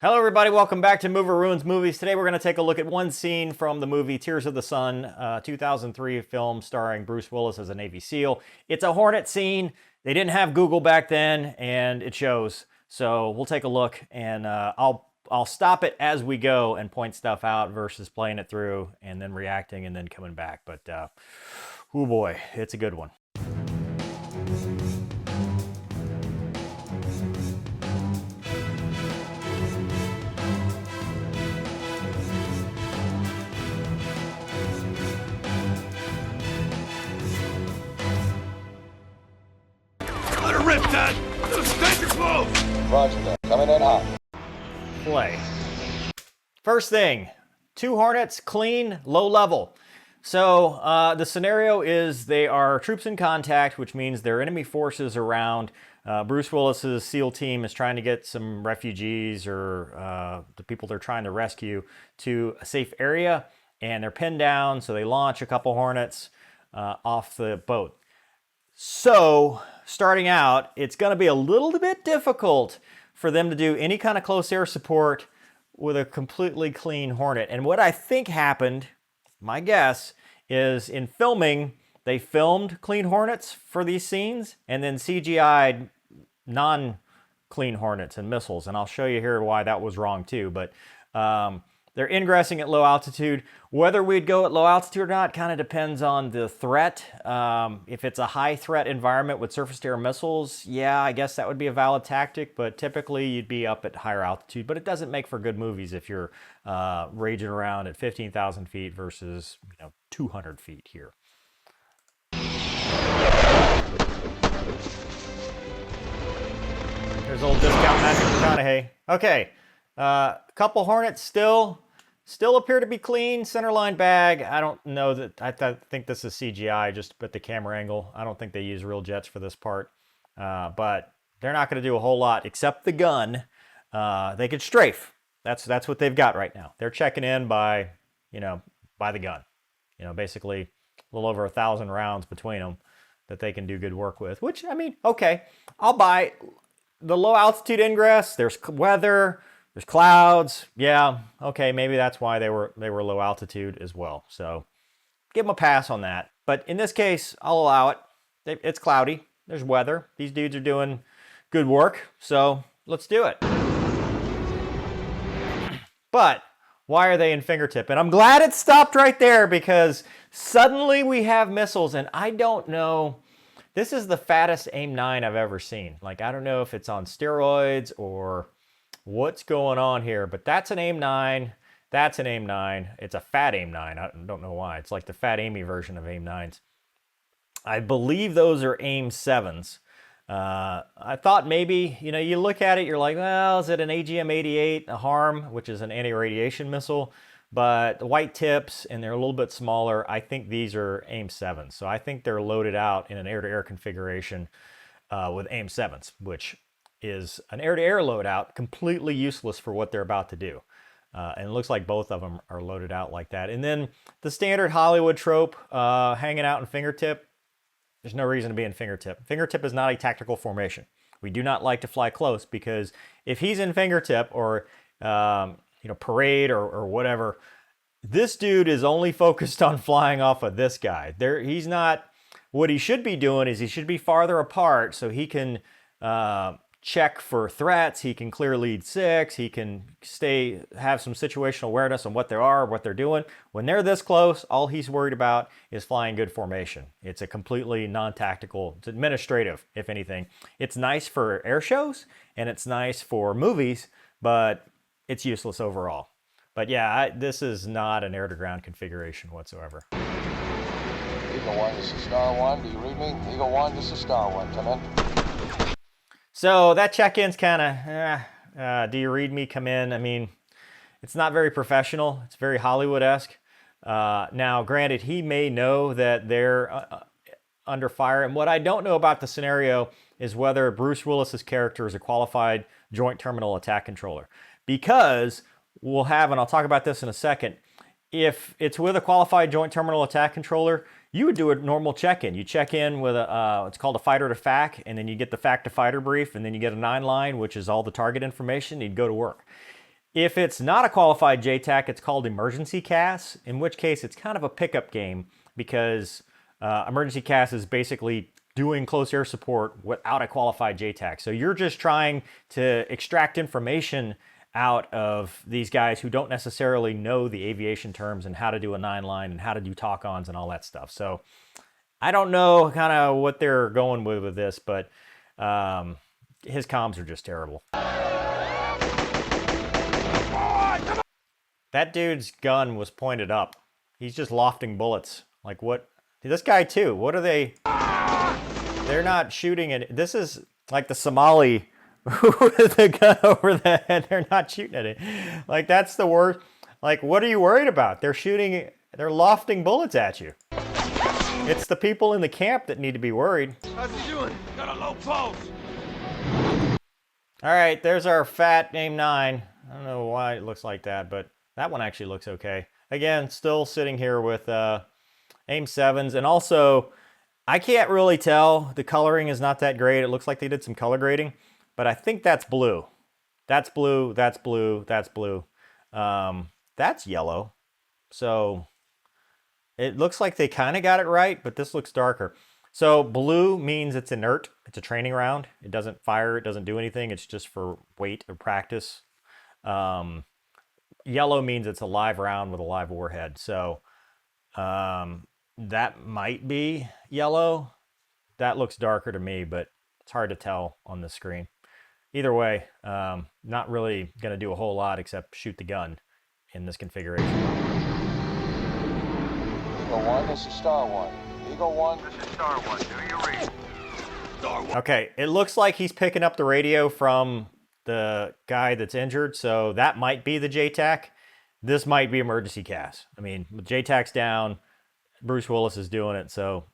Hello everybody, welcome back to Mover Ruins Movies. Today we're going to take a look at one scene from the movie Tears of the Sun, 2003 film starring Bruce Willis as a Navy SEAL. It's a Hornet scene. They didn't have Google back then, and it shows. So we'll take a look, and I'll stop it as we go and point stuff out versus playing it through and then reacting and then coming back. But, oh boy, it's a good one. Rip that! State your clothes! Roger that. Coming in hot. Play. First thing, 2 Hornets, clean, low level. So the scenario is they are troops in contact, which means there are enemy forces around. Bruce Willis's SEAL team is trying to get some refugees or the people they're trying to rescue to a safe area, and they're pinned down, so they launch a couple Hornets off the boat. So, starting out, it's going to be a little bit difficult for them to do any kind of close air support with a completely clean Hornet. And what I think happened, my guess, is in filming, they filmed clean Hornets for these scenes and then CGI'd non-clean Hornets and missiles. And I'll show you here why that was wrong too. But they're ingressing at low altitude. Whether we'd go at low altitude or not kind of depends on the threat. If it's a high threat environment with surface-to-air missiles, yeah, I guess that would be a valid tactic, but typically you'd be up at higher altitude. But it doesn't make for good movies if you're raging around at 15,000 feet versus 200 feet here. There's old discount Matthew McConaughey. Okay, couple Hornets still appear to be clean. Centerline bag. I don't know that. I think this is CGI, just at the camera angle. I don't think they use real jets for this part. But they're not going to do a whole lot except the gun. They could strafe. That's what they've got right now. They're checking in by the gun. Basically a little over 1,000 rounds between them that they can do good work with. Which, I mean, okay, I'll buy the low altitude ingress. There's weather. There's clouds. Yeah, okay, maybe that's why they were low altitude as well. So give them a pass on that. But in this case, I'll allow it. It's cloudy. There's weather. These dudes are doing good work. So let's do it. But why are they in fingertip? And I'm glad it stopped right there because suddenly we have missiles, and I don't know. This is the fattest AIM-9 I've ever seen. Like, I don't know if it's on steroids or what's going on here, but that's an AIM-9. That's an AIM-9. It's a fat AIM-9. I don't know why. It's like the fat Amy version of AIM-9s. I believe those are AIM-7s. I thought maybe, you look at it, you're like, well, is it an AGM-88, a HARM, which is an anti-radiation missile? But the white tips, and they're a little bit smaller. I think these are AIM-7s. So I think they're loaded out in an air-to-air configuration with AIM-7s, which is an air-to-air loadout, completely useless for what they're about to do. And it looks like both of them are loaded out like that. And then the standard Hollywood trope, hanging out in fingertip. There's no reason to be in fingertip. Fingertip is not a tactical formation. We do not like to fly close because if he's in fingertip or parade or whatever, this dude is only focused on flying off of this guy. He's not. What he should be doing is he should be farther apart so he can check for threats. He can clear lead 6. He can have some situational awareness on what they are, what they're doing. When they're this close, all he's worried about is flying good formation. It's a completely non-tactical, it's administrative, if anything. It's nice for air shows and it's nice for movies, but it's useless overall. But yeah, this is not an air-to-ground configuration whatsoever. Eagle 1, this is Star 1. Do you read me? Eagle 1, this is Star 1. Come in. So that check-in's kind of, do you read me, come in? I mean, it's not very professional. It's very Hollywood-esque. Now, granted, he may know that they're under fire. And what I don't know about the scenario is whether Bruce Willis's character is a qualified joint terminal attack controller. Because we'll have, and I'll talk about this in a second, if it's with a qualified joint terminal attack controller, you would do a normal check-in. You check in with it's called a fighter to FAC, and then you get the FAC to fighter brief, and then you get a 9-line, which is all the target information. You'd go to work. If it's not a qualified JTAC, it's called emergency CAS, in which case it's kind of a pickup game because emergency CAS is basically doing close air support without a qualified JTAC. So you're just trying to extract information out of these guys who don't necessarily know the aviation terms and how to do a 9-line and how to do talk-ons and all that stuff. So I don't know kind of what they're going with this, but his comms are just terrible. That dude's gun was pointed up. He's just lofting bullets. Like what? This guy too. What are they? They're not shooting it. This is like the Somali with the gun over the head. They're not shooting at it. Like that's the worst. Like what are you worried about? They're shooting. They're lofting bullets at you. It's the people in the camp that need to be worried. How's he doing? Got a low pulse. All right, there's our fat AIM-9. I don't know why it looks like that, but that one actually looks okay. Again, still sitting here with AIM-7s, and also I can't really tell. The coloring is not that great. It looks like they did some color grading, but I think that's blue. That's blue, that's blue, that's blue. That's yellow. So it looks like they kind of got it right, but this looks darker. So blue means it's inert. It's a training round. It doesn't fire. It doesn't do anything. It's just for weight or practice. Yellow means it's a live round with a live warhead. So that might be yellow. That looks darker to me, but it's hard to tell on the screen. Either way, not really going to do a whole lot except shoot the gun in this configuration. Eagle 1, this is Star 1. Eagle 1, This is Star 1. Do you read? Star 1. Okay, it looks like he's picking up the radio from the guy that's injured, so that might be the JTAC. This might be emergency CAS. I mean, with JTAC's down, Bruce Willis is doing it, so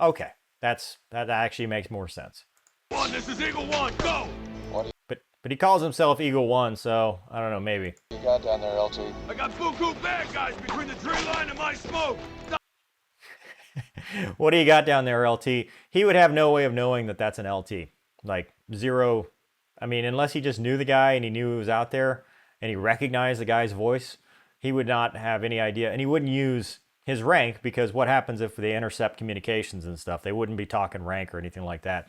okay, that actually makes more sense. This is Eagle 1. Go. But he calls himself Eagle 1, so I don't know, maybe. you got down there, LT? I got buku bad guys between the tree line and my smoke. What do you got down there, LT? He would have no way of knowing that that's an LT. Like zero. I mean, unless he just knew the guy and he knew he was out there and he recognized the guy's voice, he would not have any idea. And he wouldn't use his rank because what happens if they intercept communications and stuff? They wouldn't be talking rank or anything like that.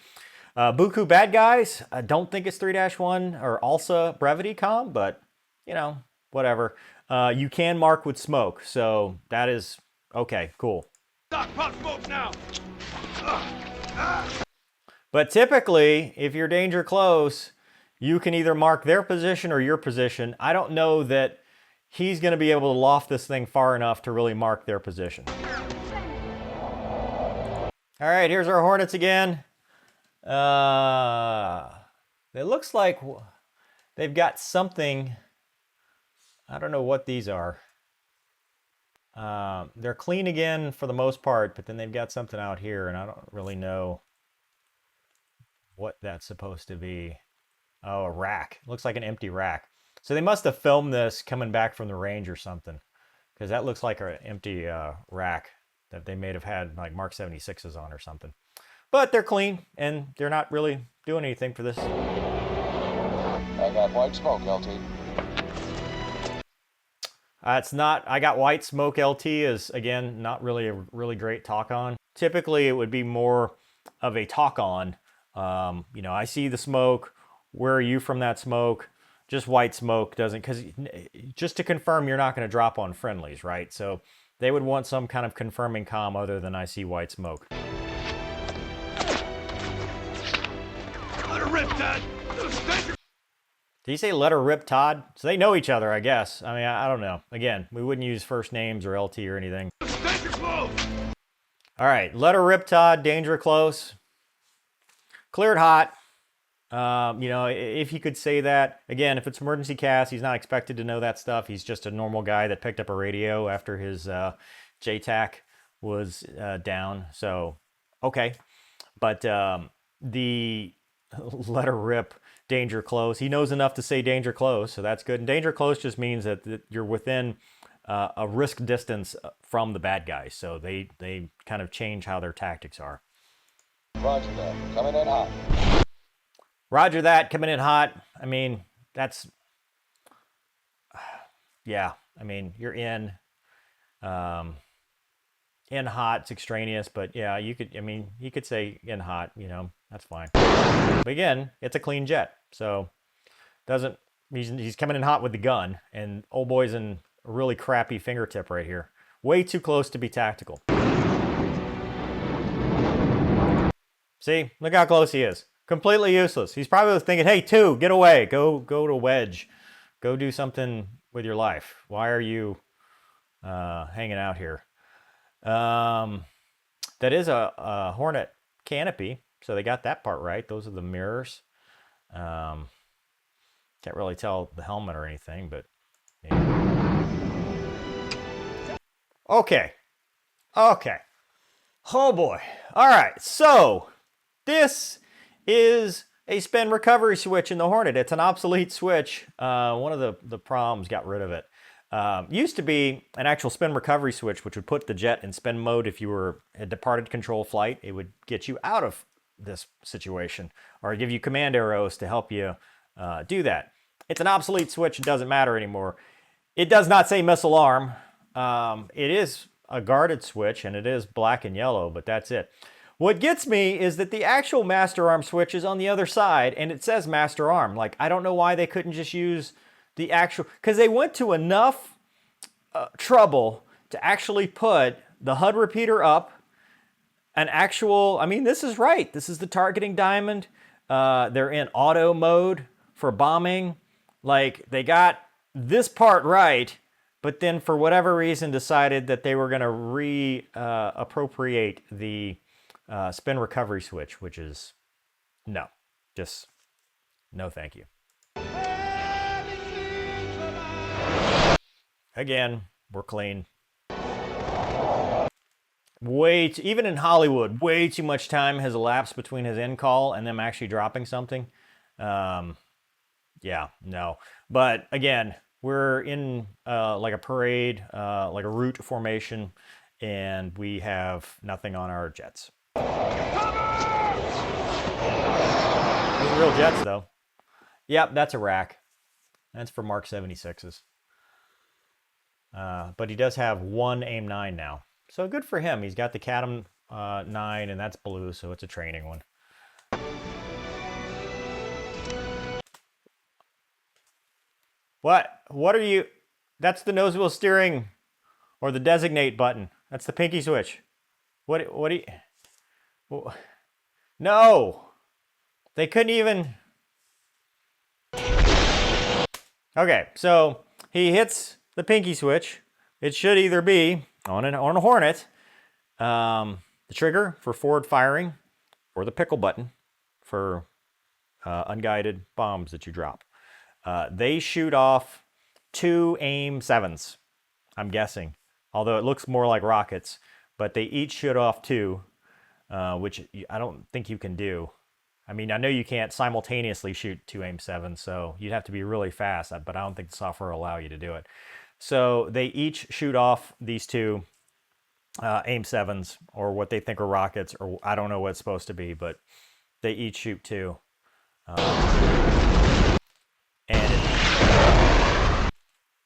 Buku bad guys. I don't think it's 3-1 or ALSA brevity comm, but you know, whatever. You can mark with smoke, so that is okay, cool. Doc, pop smoke now. But typically, if you're danger close, you can either mark their position or your position. I don't know that he's going to be able to loft this thing far enough to really mark their position. All right, here's our Hornets again. It looks like they've got something. I don't know what these are. They're clean again for the most part, but then they've got something out here, and I don't really know what that's supposed to be. Oh, a rack. Looks like an empty rack. So they must have filmed this coming back from the range or something, because that looks like an empty rack that they may have had like Mark 76s on or something. But they're clean, and they're not really doing anything for this. I got white smoke, LT. It's not, I got white smoke. LT is, again, not really a really great talk on. Typically, it would be more of a talk on. You know, I see the smoke. Where are you from that smoke? Just white smoke doesn't, because just to confirm you're not going to drop on friendlies, right? So they would want some kind of confirming comm other than I see white smoke. Let her rip, Dad. Did he say let her rip, Todd? So they know each other, I guess. I mean, I don't know. Again, we wouldn't use first names or LT or anything. Danger close. All right, let her rip, Todd. Danger close. Cleared hot. You know, if he could say that. Again, if it's emergency CAS, he's not expected to know that stuff. He's just a normal guy that picked up a radio after his JTAC was down. So, okay. But the let her rip, danger close. He knows enough to say danger close, so that's good. And danger close just means that you're within a risk distance from the bad guys. So they kind of change how their tactics are. Roger that. Coming in hot. Roger that, coming in hot. I mean, that's yeah, I mean, you're in hot, it's extraneous, but yeah, you could say in hot, that's fine. But again, it's a clean jet, so he's coming in hot with the gun, and old boy's in a really crappy fingertip right here. Way too close to be tactical. See, look how close he is. Completely useless. He's probably thinking, hey, 2, get away. Go to wedge. Go do something with your life. Why are you hanging out here? That is a Hornet canopy, so they got that part right. Those are the mirrors. Can't really tell the helmet or anything, but maybe. Okay. Oh boy. All right, so this is a spin recovery switch in the Hornet. It's an obsolete switch. One of the proms got rid of it. Used to be an actual spin recovery switch, which would put the jet in spin mode if you had departed control flight. It would get you out of this situation, or give you command arrows to help you do that. It's an obsolete switch. It doesn't matter anymore. It does not say missile arm. It is a guarded switch, and it is black and yellow, but that's it. What gets me is that the actual master arm switch is on the other side, and it says master arm. Like, I don't know why they couldn't just use the actual, because they went to enough trouble to actually put the HUD repeater up, an actual, I mean, this is right. This is the targeting diamond. They're in auto mode for bombing. Like, they got this part right, but then for whatever reason decided that they were going to appropriate the spin recovery switch, which is no, just no thank you. Again, we're clean. Even in Hollywood, way too much time has elapsed between his end call and them actually dropping something. Yeah, no. But again, we're in like a parade, like a route formation, and we have nothing on our jets. Those are real jets, though. Yep, that's a rack. That's for Mark 76s. But he does have one AIM-9 now. So good for him. He's got the Catum 9, and that's blue, so it's a training one. What are you? That's the nose wheel steering, or the designate button. That's the pinky switch. What do you? No! They couldn't even... Okay, so he hits the pinky switch. It should either be on a Hornet, the trigger for forward firing, or the pickle button for unguided bombs that you drop. They shoot off 2 AIM-7s, I'm guessing. Although it looks more like rockets, but they each shoot off 2, which I don't think you can do. I mean, I know you can't simultaneously shoot 2 AIM-7s, so you'd have to be really fast, but I don't think the software will allow you to do it. So they each shoot off these 2 AIM-7s, or what they think are rockets, or I don't know what it's supposed to be, but they each shoot 2.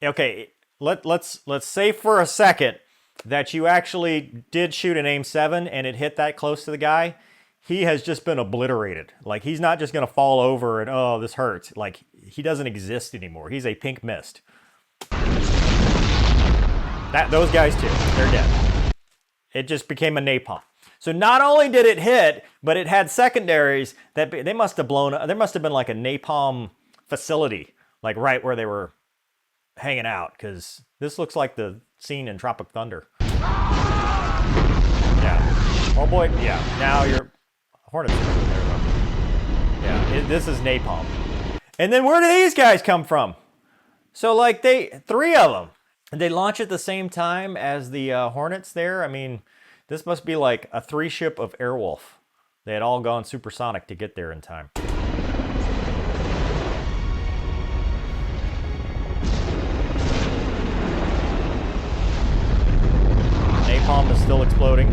Okay, let's say for a second that you actually did shoot an AIM-7 and it hit that close to the guy. He has just been obliterated. Like, he's not just going to fall over and, oh, this hurts. Like, he doesn't exist anymore. He's a pink mist. Those guys too, they're dead. It just became a napalm. So not only did it hit, but it had secondaries that they must have blown up. There must have been like a napalm facility, like right where they were hanging out, because this looks like the scene in Tropic Thunder. Yeah. Oh boy, yeah. Now you're Hornets. Yeah, this is napalm. And then where do these guys come from? So like 3 of them. And they launch at the same time as the Hornets there. I mean, this must be like a 3-ship of Airwolf. They had all gone supersonic to get there in time. Napalm is still exploding.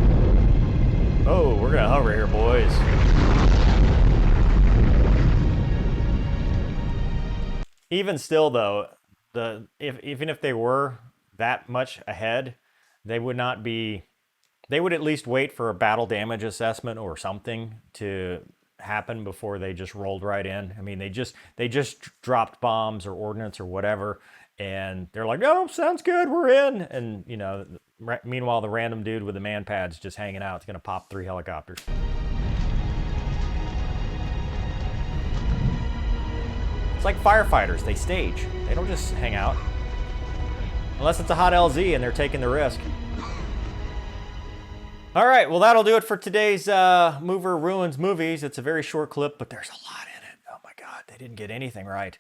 Oh, we're gonna hover here, boys. Even still, though, even if they were that much ahead, they would not be. They would at least wait for a battle damage assessment or something to happen before they just rolled right in. I mean, they just dropped bombs or ordnance or whatever, and they're like, "Oh, sounds good, we're in." And you know, meanwhile, the random dude with the man pads just hanging out is gonna pop 3 helicopters. It's like firefighters; they stage. They don't just hang out, unless it's a hot LZ and they're taking the risk. All right, well, that'll do it for today's Mover Ruins movies. It's a very short clip, but there's a lot in it. Oh my God, they didn't get anything right.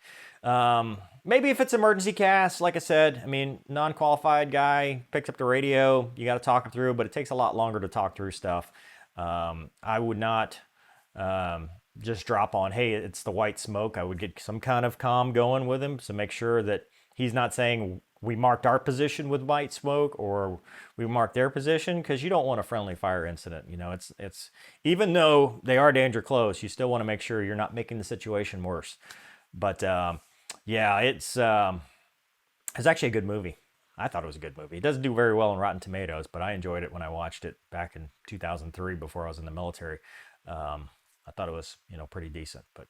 Maybe if it's emergency cast, like I said, I mean, non-qualified guy picks up the radio, you got to talk him through, but it takes a lot longer to talk through stuff. I would not just drop on, hey, it's the white smoke. I would get some kind of comm going with him to make sure that he's not saying, we marked our position with white smoke or we marked their position, because you don't want a friendly fire incident. You know, it's even though they are danger close, you still want to make sure you're not making the situation worse. But yeah, it's actually a good movie. I thought it was a good movie. It doesn't do very well on Rotten Tomatoes, but I enjoyed it when I watched it back in 2003 before I was in the military. I thought it was, you know, pretty decent. But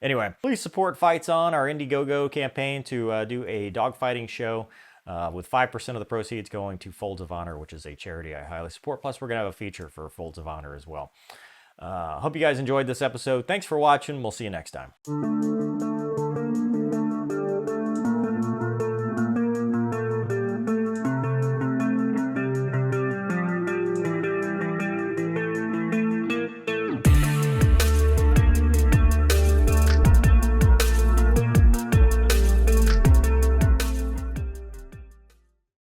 anyway, please support Fights On, our Indiegogo campaign to do a dogfighting show with 5% of the proceeds going to Folds of Honor, which is a charity I highly support. Plus, we're going to have a feature for Folds of Honor as well. Hope you guys enjoyed this episode. Thanks for watching. We'll see you next time.